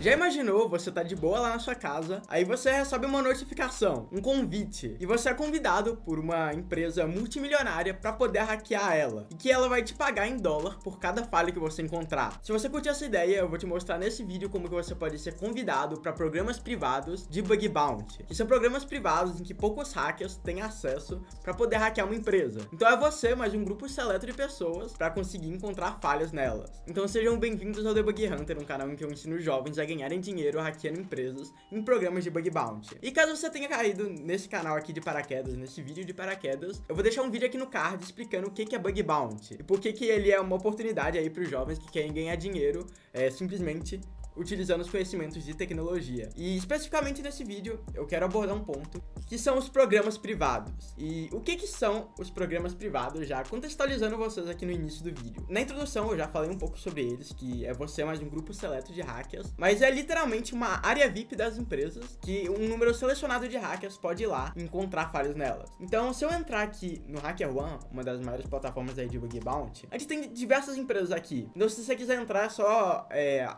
Já imaginou você tá de boa lá na sua casa, aí você recebe uma notificação, um convite, e você é convidado por uma empresa multimilionária pra poder hackear ela, e que ela vai te pagar em dólar por cada falha que você encontrar. Se você curtir essa ideia, eu vou te mostrar nesse vídeo como que você pode ser convidado para programas privados de Bug Bounty, que são programas privados em que poucos hackers têm acesso para poder hackear uma empresa. Então é você mais um grupo seleto de pessoas para conseguir encontrar falhas nelas. Então sejam bem-vindos ao Debug Hunter, um canal em que eu ensino jovens a ganharem dinheiro hackeando empresas em programas de Bug Bounty. E caso você tenha caído nesse canal aqui de paraquedas, nesse vídeo de paraquedas, eu vou deixar um vídeo aqui no card explicando o que é Bug Bounty e por que ele é uma oportunidade aí para os jovens que querem ganhar dinheiro simplesmente utilizando os conhecimentos de tecnologia. E especificamente nesse vídeo eu quero abordar um ponto que são os programas privados. E o que são os programas privados, já contextualizando vocês aqui no início do vídeo. Na introdução eu já falei um pouco sobre eles, que é você mais um grupo seleto de hackers, mas é literalmente uma área VIP das empresas que um número selecionado de hackers pode ir lá e encontrar falhas nelas. Então se eu entrar aqui no HackerOne, uma das maiores plataformas aí de Bug Bounty, a gente tem diversas empresas aqui. Então se você quiser entrar é só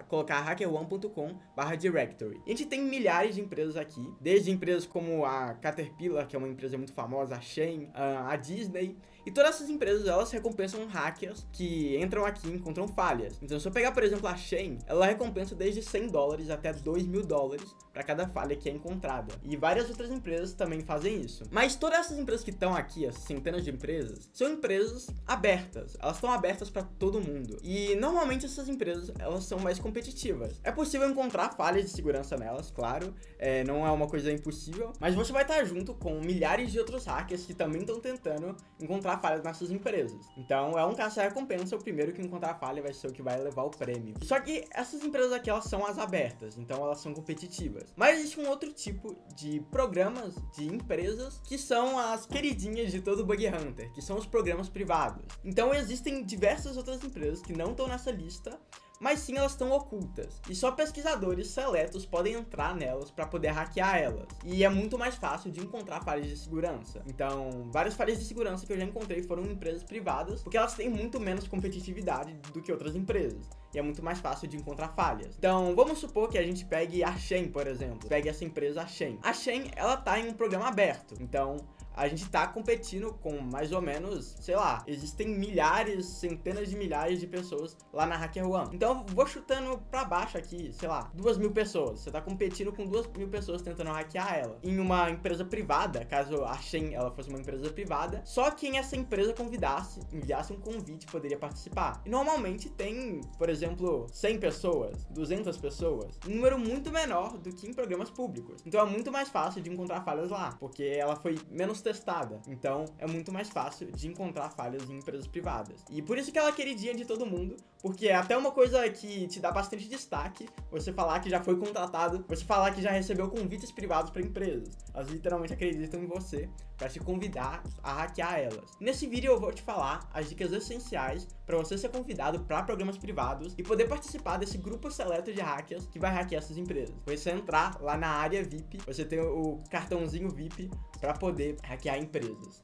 colocar hackerone.com/directory. A gente tem milhares de empresas aqui, desde empresas como a Caterpillar, que é uma empresa muito famosa, a Shein, a Disney, e todas essas empresas, elas recompensam hackers que entram aqui e encontram falhas. Então se eu pegar, por exemplo, a Shein, ela recompensa desde $100 até $2.000 para cada falha que é encontrada. E várias outras empresas também fazem isso. Mas todas essas empresas que estão aqui, as centenas de empresas, são empresas abertas. Elas estão abertas para todo mundo. E normalmente essas empresas, elas são mais competitivas. É possível encontrar falhas de segurança nelas, claro, não é uma coisa impossível, mas você vai estar junto com milhares de outros hackers que também estão tentando encontrar falhas nessas empresas. Então é um caça-recompensa, o primeiro que encontrar falha vai ser o que vai levar o prêmio. Só que essas empresas aqui, elas são as abertas, então elas são competitivas. Mas existe um outro tipo de programas, de empresas, que são as queridinhas de todo Bug Hunter, que são os programas privados. Então existem diversas outras empresas que não estão nessa lista, mas sim elas estão ocultas, e só pesquisadores seletos podem entrar nelas para poder hackear elas, e é muito mais fácil de encontrar falhas de segurança. Então, várias falhas de segurança que eu já encontrei foram em empresas privadas, porque elas têm muito menos competitividade do que outras empresas, e é muito mais fácil de encontrar falhas. Então, vamos supor que a gente pegue a Shein, por exemplo, pegue essa empresa, a Shein. A Shein, ela tá em um programa aberto, então a gente tá competindo com mais ou menos, sei lá, existem milhares, centenas de milhares de pessoas lá na HackerOne. Então eu vou chutando pra baixo aqui, sei lá, 2.000 pessoas. Você tá competindo com 2.000 pessoas tentando hackear ela. Em uma empresa privada, caso a Shein ela fosse uma empresa privada, só quem essa empresa convidasse, enviasse um convite, poderia participar. E normalmente tem, por exemplo, 100 pessoas, 200 pessoas, um número muito menor do que em programas públicos. Então é muito mais fácil de encontrar falhas lá, porque ela foi menos testada, então é muito mais fácil de encontrar falhas em empresas privadas. E por isso que ela é queridinha de todo mundo, porque é até uma coisa que te dá bastante destaque, você falar que já foi contratado, você falar que já recebeu convites privados para empresas. Elas literalmente acreditam em você para te convidar a hackear elas. Nesse vídeo eu vou te falar as dicas essenciais para você ser convidado para programas privados e poder participar desse grupo seleto de hackers que vai hackear essas empresas. Você entrar lá na área VIP, você tem o cartãozinho VIP para poder hackear empresas.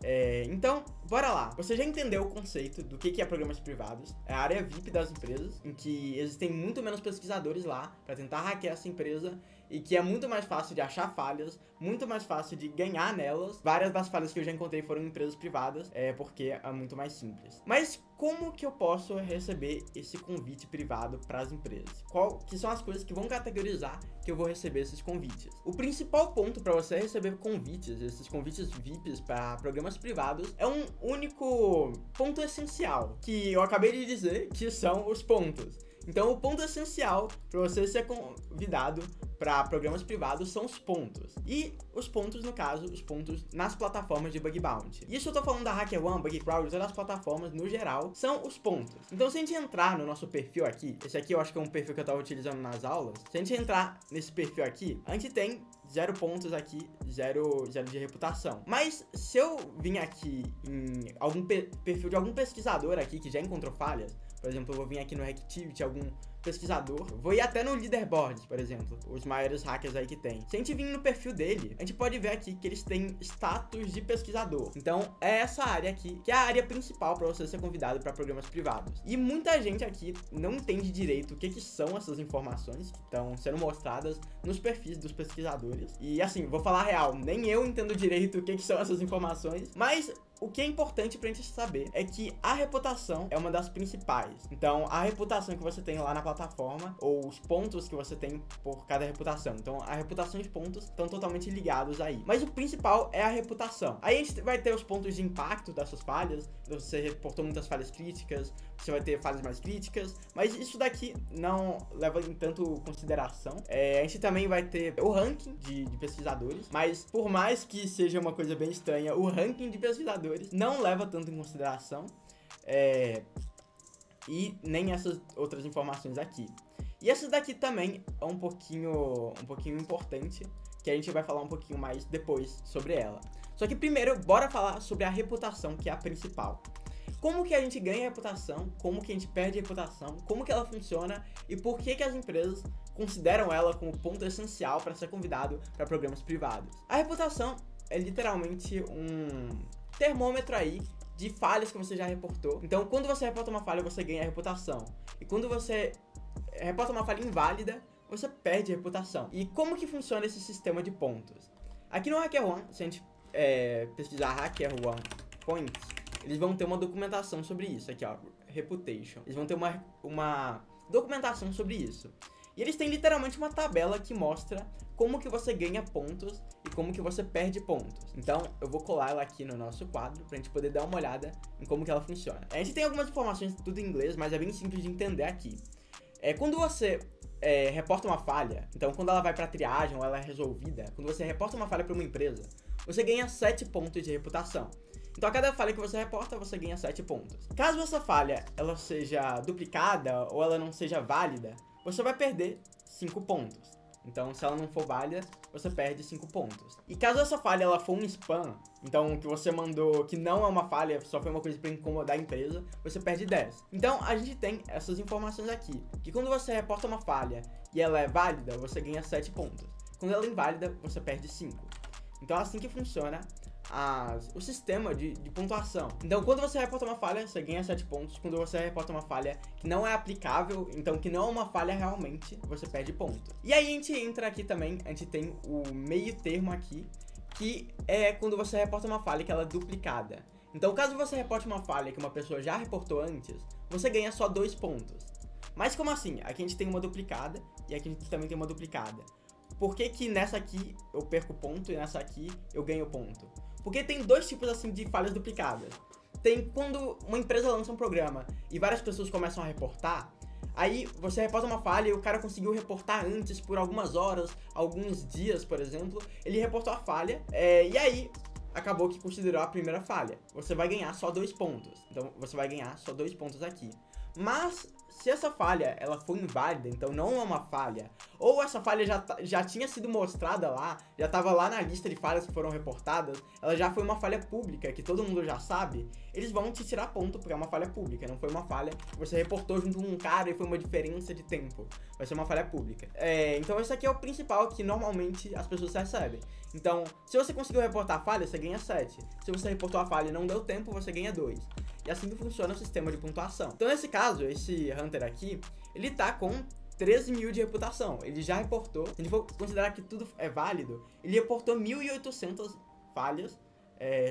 Então, bora lá. Você já entendeu o conceito do que é programas privados? É a área VIP das empresas, em que existem muito menos pesquisadores lá para tentar hackear essa empresa e que é muito mais fácil de achar falhas, muito mais fácil de ganhar nelas. Várias das falhas que eu já encontrei foram em empresas privadas, porque é muito mais simples. Mas como que eu posso receber esse convite privado para as empresas? Qual que são as coisas que vão categorizar que eu vou receber esses convites? O principal ponto para você receber convites, esses convites VIPs para programas privados, é um único ponto essencial, que eu acabei de dizer, que são os pontos. Então o ponto essencial para você ser convidado para programas privados são os pontos. E os pontos, no caso, os pontos nas plataformas de Bug Bounty. Isso eu tô falando da HackerOne, BugCrowd, todas as plataformas no geral, são os pontos. Então se a gente entrar no nosso perfil aqui, esse aqui eu acho que é um perfil que eu tava utilizando nas aulas, se a gente entrar nesse perfil aqui, a gente tem 0 pontos aqui, 0 de reputação. Mas se eu vim aqui em algum perfil de algum pesquisador aqui que já encontrou falhas, por exemplo, eu vou vir aqui no Hacktivity, algum pesquisador, vou ir até no leaderboard, por exemplo, os maiores hackers aí que tem. Se a gente vir no perfil dele, a gente pode ver aqui que eles têm status de pesquisador. Então, é essa área aqui, que é a área principal para você ser convidado para programas privados. E muita gente aqui não entende direito o que são essas informações que estão sendo mostradas nos perfis dos pesquisadores. E assim, vou falar a real, nem eu entendo direito o que são essas informações, mas o que é importante pra gente saber é que a reputação é uma das principais. Então, a reputação que você tem lá na plataforma, ou os pontos que você tem por cada reputação. Então, a reputação e os pontos estão totalmente ligados aí. Mas o principal é a reputação. Aí a gente vai ter os pontos de impacto das suas falhas. Você reportou muitas falhas críticas, você vai ter falhas mais críticas, mas isso daqui não leva em tanto consideração. A gente também vai ter o ranking de pesquisadores, mas por mais que seja uma coisa bem estranha, o ranking de pesquisadores não leva tanto em consideração, e nem essas outras informações aqui. E essas daqui também é um pouquinho importante, que a gente vai falar um pouquinho mais depois sobre ela. Só que primeiro, bora falar sobre a reputação, que é a principal. Como que a gente ganha reputação, como que a gente perde reputação, como que ela funciona e por que as empresas consideram ela como ponto essencial para ser convidado para programas privados. A reputação é literalmente um termômetro aí de falhas que você já reportou. Então, quando você reporta uma falha, você ganha reputação. E quando você reporta uma falha inválida, você perde reputação. E como que funciona esse sistema de pontos? Aqui no HackerOne, se a gente pesquisar HackerOne Points, eles vão ter uma documentação sobre isso. Aqui, ó, Reputation. Eles vão ter uma documentação sobre isso. E eles têm literalmente uma tabela que mostra como que você ganha pontos e como que você perde pontos. Então, eu vou colar ela aqui no nosso quadro pra gente poder dar uma olhada em como que ela funciona. A gente tem algumas informações tudo em inglês, mas é bem simples de entender aqui. Quando você reporta uma falha, então quando ela vai pra triagem ou ela é resolvida, quando você reporta uma falha pra uma empresa, você ganha 7 pontos de reputação. Então, a cada falha que você reporta, você ganha 7 pontos. Caso essa falha ela seja duplicada ou ela não seja válida, você vai perder 5 pontos. Então, se ela não for válida, você perde 5 pontos. E caso essa falha ela for um spam, então que você mandou que não é uma falha, só foi uma coisa para incomodar a empresa, você perde 10. Então, a gente tem essas informações aqui, que quando você reporta uma falha e ela é válida, você ganha 7 pontos. Quando ela é inválida, você perde 5. Então, é assim que funciona o sistema de pontuação. Então, quando você reporta uma falha, você ganha 7 pontos. Quando você reporta uma falha que não é aplicável, então que não é uma falha realmente, você perde ponto. E aí a gente entra aqui também, a gente tem o meio termo aqui, que é quando você reporta uma falha que ela é duplicada. Então, caso você reporte uma falha que uma pessoa já reportou antes, você ganha só 2 pontos. Mas como assim? Aqui a gente tem uma duplicada e aqui a gente também tem uma duplicada. Por que nessa aqui eu perco ponto e nessa aqui eu ganho ponto? Porque tem dois tipos assim de falhas duplicadas. Tem quando uma empresa lança um programa e várias pessoas começam a reportar, aí você reporta uma falha e o cara conseguiu reportar antes por algumas horas, alguns dias, por exemplo, ele reportou a falha, e aí acabou que considerou a primeira falha. Você vai ganhar só 2 pontos. Então você vai ganhar só 2 pontos aqui. Mas se essa falha ela for inválida, então não é uma falha, ou essa falha já tinha sido mostrada lá, já estava lá na lista de falhas que foram reportadas, ela já foi uma falha pública, que todo mundo já sabe, eles vão te tirar ponto porque é uma falha pública, não foi uma falha que você reportou junto com um cara e foi uma diferença de tempo, vai ser uma falha pública. Então esse aqui é o principal que normalmente as pessoas recebem. Então, se você conseguiu reportar a falha, você ganha 7. Se você reportou a falha e não deu tempo, você ganha 2. E assim que funciona o sistema de pontuação. Então, nesse caso, esse Hunter aqui, ele tá com 13 mil de reputação. Ele já reportou, se a gente for considerar que tudo é válido, ele reportou 1.800 falhas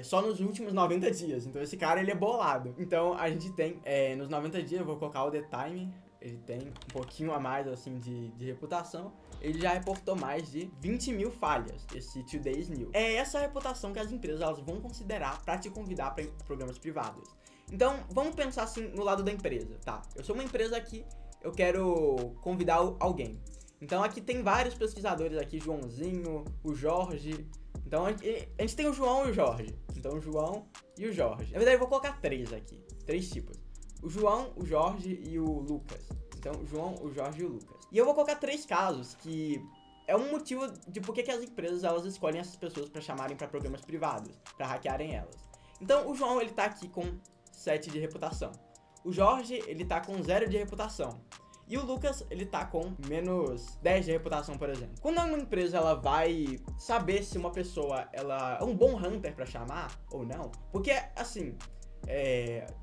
só nos últimos 90 dias. Então, esse cara, ele é bolado. Então, a gente tem, nos 90 dias, eu vou colocar o The Time, ele tem um pouquinho a mais, assim, de reputação. Ele já reportou mais de 20 mil falhas, esse Today's New. É essa reputação que as empresas elas vão considerar para te convidar para programas privados. Então, vamos pensar assim no lado da empresa, tá? Eu sou uma empresa aqui, eu quero convidar alguém. Então, aqui tem vários pesquisadores aqui, Joãozinho, o Jorge. Então, a gente tem o João e o Jorge. Então, o João e o Jorge. Na verdade, eu vou colocar 3 aqui, 3 tipos. O João, o Jorge e o Lucas. Então, o João, o Jorge e o Lucas. E eu vou colocar 3 casos que é um motivo de por que as empresas elas escolhem essas pessoas para chamarem para programas privados, para hackearem elas. Então, o João, ele tá aqui com 7 de reputação. O Jorge, ele tá com 0 de reputação. E o Lucas, ele tá com menos 10 de reputação, por exemplo. Quando uma empresa ela vai saber se uma pessoa ela é um bom hunter pra chamar ou não, porque assim,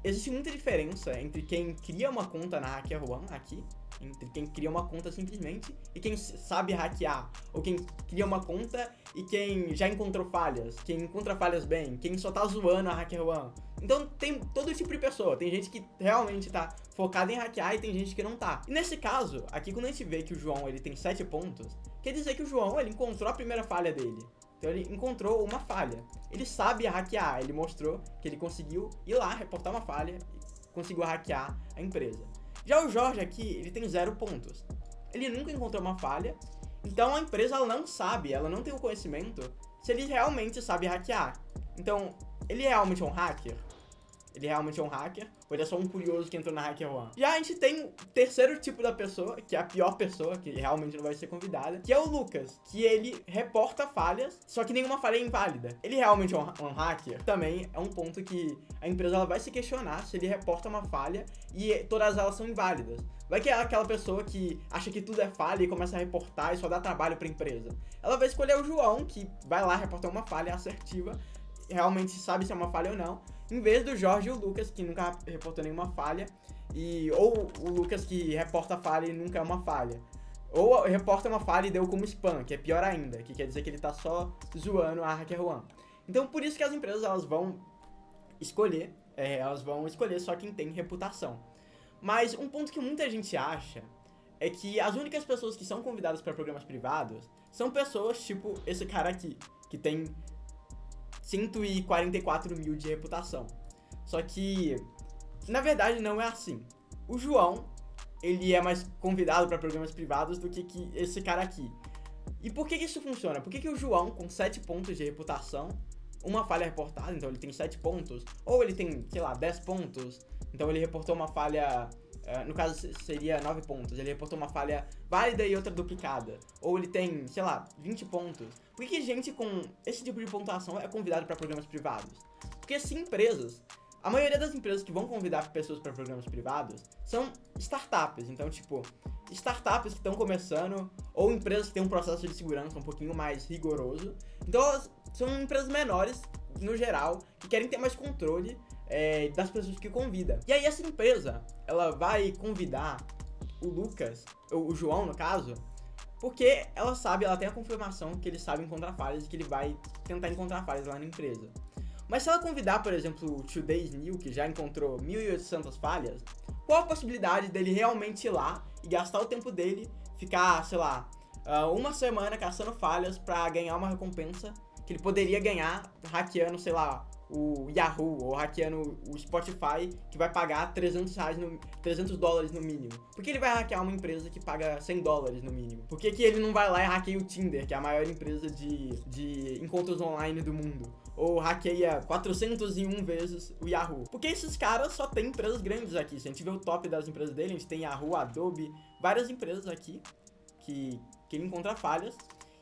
existe muita diferença entre quem cria uma conta na HackerOne aqui, entre quem cria uma conta simplesmente e quem sabe hackear, ou quem cria uma conta e quem já encontrou falhas, quem encontra falhas bem, quem só tá zoando a HackerOne. Então tem todo tipo de pessoa, tem gente que realmente tá focada em hackear e tem gente que não tá. E nesse caso, aqui quando a gente vê que o João ele tem 7 pontos, quer dizer que o João ele encontrou a primeira falha dele. Então ele encontrou uma falha. Ele sabe hackear, ele mostrou que ele conseguiu ir lá, reportar uma falha e conseguiu hackear a empresa. Já o Jorge aqui, ele tem 0 pontos. Ele nunca encontrou uma falha, então a empresa ela não sabe, ela não tem o conhecimento se ele realmente sabe hackear. Então, ele realmente é um hacker? Ele realmente é um hacker? Ou ele é só um curioso que entrou na HackerOne? Já a gente tem o terceiro tipo da pessoa, que é a pior pessoa, que realmente não vai ser convidada, que é o Lucas, que ele reporta falhas, só que nenhuma falha é inválida. Ele realmente é um hacker? Também é um ponto que a empresa ela vai se questionar se ele reporta uma falha e todas elas são inválidas. Vai que é aquela pessoa que acha que tudo é falha e começa a reportar e só dá trabalho pra empresa. Ela vai escolher o João, que vai lá reportar uma falha assertiva, realmente sabe se é uma falha ou não, em vez do Jorge e o Lucas, que nunca reportou nenhuma falha, ou o Lucas que reporta falha e nunca é uma falha. Ou reporta uma falha e deu como spam, que é pior ainda, que quer dizer que ele tá só zoando a HackerOne. Então por isso que as empresas elas vão escolher só quem tem reputação. Mas um ponto que muita gente acha é que as únicas pessoas que são convidadas para programas privados são pessoas tipo esse cara aqui, que tem 144 mil de reputação. Só que, na verdade, não é assim. O João, ele é mais convidado para programas privados do que esse cara aqui. E por que isso funciona? Por que o João, com 7 pontos de reputação, uma falha reportada, então ele tem 7 pontos, ou ele tem, sei lá, 10 pontos, então ele reportou uma falha, no caso seria 9 pontos, ele reportou uma falha válida e outra duplicada, ou ele tem, sei lá, 20 pontos. Por que gente com esse tipo de pontuação é convidado para programas privados? Porque se empresas, a maioria das empresas que vão convidar pessoas para programas privados são startups, então tipo, startups que estão começando, ou empresas que têm um processo de segurança um pouquinho mais rigoroso, então elas são empresas menores, no geral, que querem ter mais controle das pessoas que convida. E aí essa empresa, ela vai convidar o Lucas, o João no caso, porque ela tem a confirmação que ele sabe encontrar falhas e que ele vai tentar encontrar falhas lá na empresa. Mas se ela convidar, por exemplo, o Today's New, que já encontrou 1.800 falhas, qual a possibilidade dele realmente ir lá e gastar o tempo dele, ficar, sei lá, uma semana caçando falhas pra ganhar uma recompensa que ele poderia ganhar hackeando, sei lá, o Yahoo ou hackeando o Spotify, que vai pagar $300 no mínimo? Por que ele vai hackear uma empresa que paga $100 no mínimo? Por que ele não vai lá e hackeia o Tinder, que é a maior empresa de encontros online do mundo? Ou hackeia 401 vezes o Yahoo? Porque esses caras só tem empresas grandes aqui. Se a gente vê o top das empresas dele, a gente tem Yahoo, Adobe, várias empresas aqui que ele encontra falhas.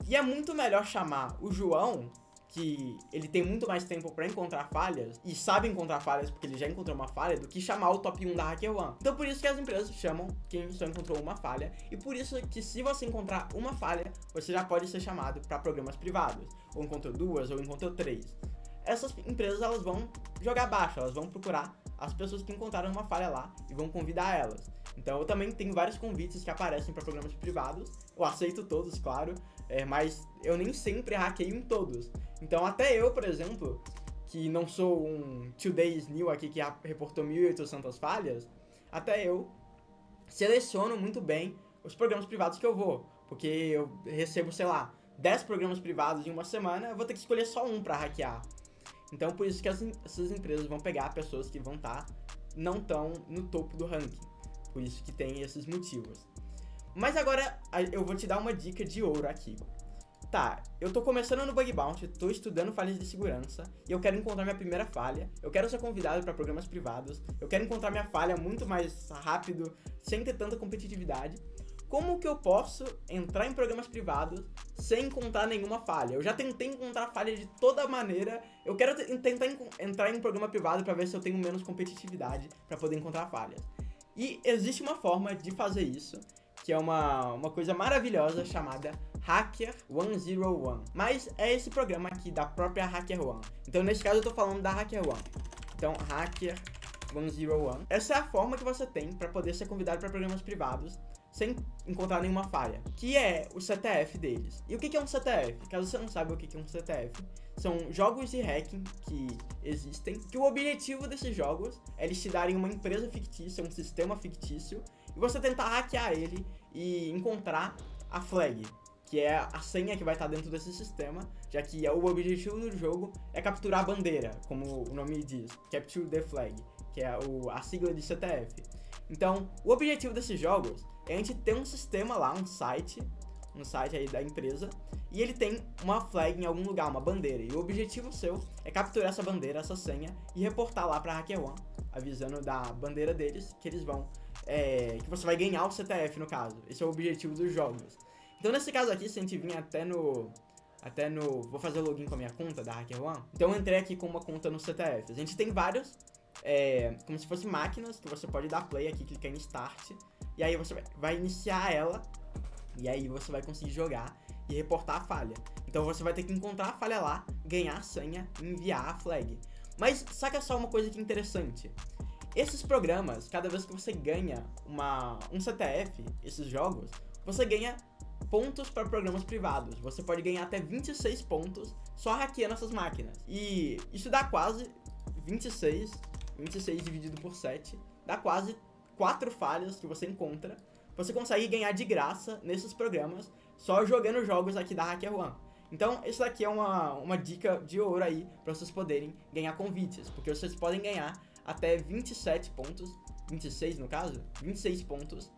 E é muito melhor chamar o João, que ele tem muito mais tempo pra encontrar falhas e sabe encontrar falhas porque ele já encontrou uma falha, do que chamar o top 1 da HackerOne. Então por isso que as empresas chamam quem só encontrou uma falha, e por isso que se você encontrar uma falha, você já pode ser chamado para programas privados, ou encontrou 2, ou encontrou 3. Essas empresas elas vão jogar baixo, elas vão procurar as pessoas que encontraram uma falha lá e vão convidar elas. Então eu também tenho vários convites que aparecem para programas privados, eu aceito todos, claro, mas eu nem sempre hackeio em todos. Então até eu, por exemplo, que não sou um Today's New aqui que reportou 1.800 falhas, até eu seleciono muito bem os programas privados que eu vou, porque eu recebo, sei lá, 10 programas privados em uma semana, eu vou ter que escolher só um para hackear. Então por isso que essas empresas vão pegar pessoas que não estão no topo do ranking. Por isso que tem esses motivos. Mas agora eu vou te dar uma dica de ouro aqui. Tá, eu tô começando no Bug Bounty, tô estudando falhas de segurança e eu quero encontrar minha primeira falha, eu quero ser convidado para programas privados, eu quero encontrar minha falha muito mais rápido, sem ter tanta competitividade. Como que eu posso entrar em programas privados sem encontrar nenhuma falha? Eu já tentei encontrar falha de toda maneira, eu quero tentar entrar em um programa privado para ver se eu tenho menos competitividade para poder encontrar falhas. E existe uma forma de fazer isso, que é uma coisa maravilhosa chamada Hacker101. Mas é esse programa aqui da própria HackerOne. Então nesse caso eu tô falando da HackerOne. Então Hacker101. Essa é a forma que você tem para poder ser convidado para programas privados sem encontrar nenhuma falha, que é o CTF deles. E o que é um CTF? Caso você não saiba o que é um CTF, são jogos de hacking que existem, que o objetivo desses jogos é eles te darem uma empresa fictícia, um sistema fictício, e você tentar hackear ele e encontrar a flag, que é a senha que vai estar dentro desse sistema, já que o objetivo do jogo é capturar a bandeira, como o nome diz, Capture the Flag, que é a sigla de CTF. Então, o objetivo desses jogos é a gente ter um sistema lá, um site aí da empresa, e ele tem uma flag em algum lugar, uma bandeira, e o objetivo seu é capturar essa bandeira, essa senha, e reportar lá pra HackerOne, avisando da bandeira deles, que eles vão, que você vai ganhar o CTF no caso. Esse é o objetivo dos jogos. Então nesse caso aqui, se a gente vir até no... Vou fazer o login com a minha conta da HackerOne. Então eu entrei aqui com uma conta no CTF. A gente tem vários, como se fossem máquinas, que você pode dar play aqui, clicar em Start. E aí você vai iniciar ela, e aí você vai conseguir jogar e reportar a falha. Então você vai ter que encontrar a falha lá, ganhar a senha e enviar a flag. Mas saca só uma coisa que é interessante. Esses programas, cada vez que você ganha um CTF, esses jogos, você ganha pontos para programas privados. Você pode ganhar até 26 pontos só hackeando essas máquinas. E isso dá quase 26 dividido por 7, dá quase 4 falhas que você encontra. Você consegue ganhar de graça nesses programas só jogando jogos aqui da HackerOne. Então, isso daqui é uma dica de ouro aí para vocês poderem ganhar convites, porque vocês podem ganhar até 27 pontos, 26 no caso, 26 pontos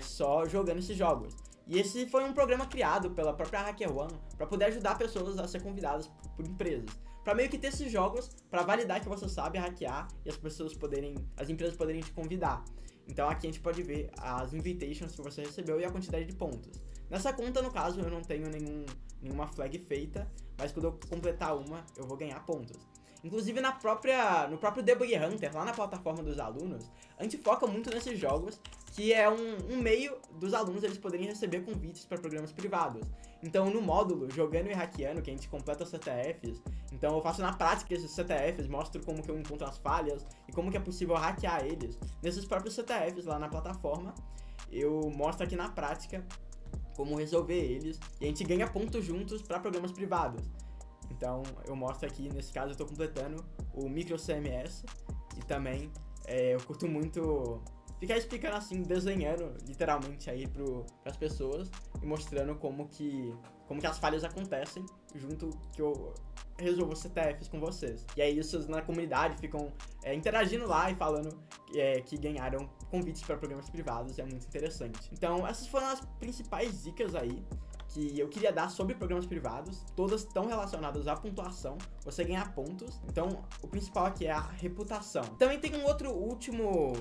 só jogando esses jogos. E esse foi um programa criado pela própria HackerOne para poder ajudar pessoas a ser convidadas por empresas, para meio que ter esses jogos para validar que você sabe hackear e as empresas poderem te convidar. Então aqui a gente pode ver as invitations que você recebeu e a quantidade de pontos. Nessa conta, no caso, eu não tenho nenhuma flag feita, mas quando eu completar uma, eu vou ganhar pontos. Inclusive no próprio Debug Hunter, lá na plataforma dos alunos, a gente foca muito nesses jogos, que é um meio dos alunos eles poderem receber convites para programas privados. Então no módulo Jogando e Hackeando, que a gente completa os CTFs, então eu faço na prática esses CTFs, mostro como que eu encontro as falhas e como que é possível hackear eles. Nesses próprios CTFs lá na plataforma, eu mostro aqui na prática como resolver eles, e a gente ganha pontos juntos para programas privados. Então eu mostro aqui, nesse caso eu estou completando o Micro CMS, e também eu curto muito ficar explicando assim, desenhando literalmente aí pras pessoas e mostrando como que as falhas acontecem junto que eu resolvo CTFs com vocês. E aí vocês na comunidade ficam interagindo lá e falando que ganharam convites para programas privados, é muito interessante. Então essas foram as principais dicas aí que eu queria dar sobre programas privados, todas estão relacionadas à pontuação, você ganhar pontos. Então o principal aqui é a reputação. Também tem um outro último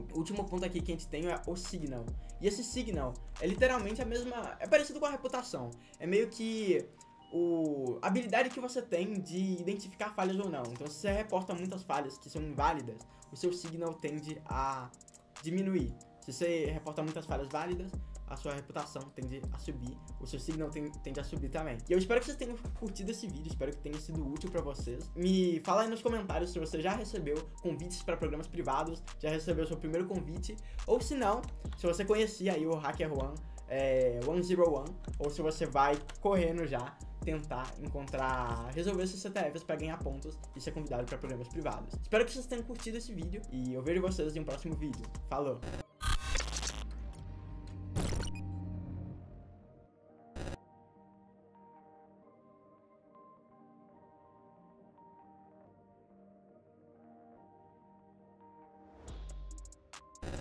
ponto aqui que a gente tem, é o signal. E esse signal é literalmente é parecido com a reputação, é meio que a habilidade que você tem de identificar falhas ou não. Então se você reporta muitas falhas que são inválidas, o seu signal tende a diminuir. Se você reporta muitas falhas válidas, a sua reputação tende a subir, o seu signal tende a subir também. E eu espero que vocês tenham curtido esse vídeo, espero que tenha sido útil pra vocês. Me fala aí nos comentários se você já recebeu convites para programas privados, já recebeu seu primeiro convite, ou se não, se você conhecia aí o HackerOne 101, ou se você vai correndo já tentar resolver esses CTFs para ganhar pontos e ser convidado para programas privados. Espero que vocês tenham curtido esse vídeo e eu vejo vocês em um próximo vídeo. Falou!